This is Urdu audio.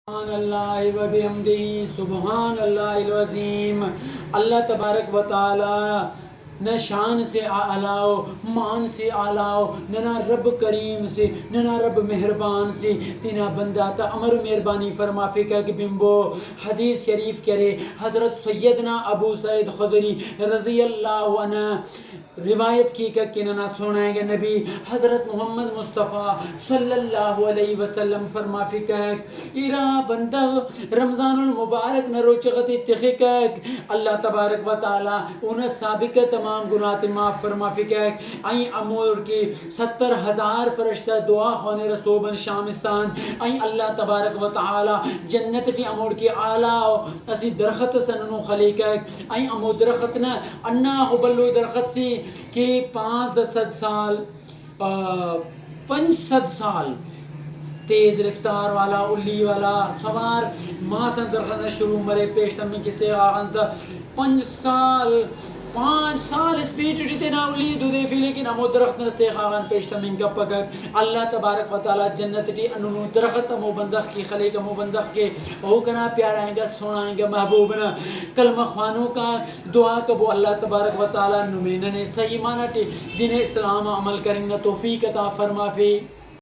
سبحان اللہ و بحمدہ سبحان اللہ العظیم۔ اللہ تبارک و تعالی نہ شان سے آلاؤ، مان سے آلاؤ، نہ رب کریم سے، نہ رب مہربان سے تینا بندہ تا امر مہربانی فرما فکر کہ بمبو حدیث شریف کرے حضرت سیدنا ابو سعید خدری رضی اللہ عنہ روایت کی کہ کننا سنائیں گے نبی حضرت محمد مصطفیٰ صلی اللہ علیہ وسلم فرما فکر ایرا بندہ رمضان المبارک نہ روچغت اتخیق اللہ تبارک و تعالی انہیں سابق تمام گناہ معاف فرما فکر این امور کی 70,000 فرشتہ دعا خونے رسوبن شامستان این اللہ تبارک و تعالی جنت ٹی امور کی آلاؤ اسی درخت سننو خلیق این امور درخت نا انا خبلو درخت سی کہ 500 سال 500 سال تیز رفتار والا الی والا سوار ماں سن درخت شروع مرے پیشتم میں کسے آغن تا 5 سال سپیڈ جتنا الی دو دے فی لیکن امو درخت نے سیخ آغن پیشتم ان کا پکک اللہ تبارک و تعالی جنت ٹی انہوں درخت امو بندخ کی خلیق امو بندخ کے او کنا پیارا آئیں گا سنائیں گا محبوبنا کلمہ خوانوں کا دعا کبو اللہ تبارک و تعالی نمینہ نے صحیح معنی ٹی دین اسلام عمل کریں گا توفیق عطا فرما فی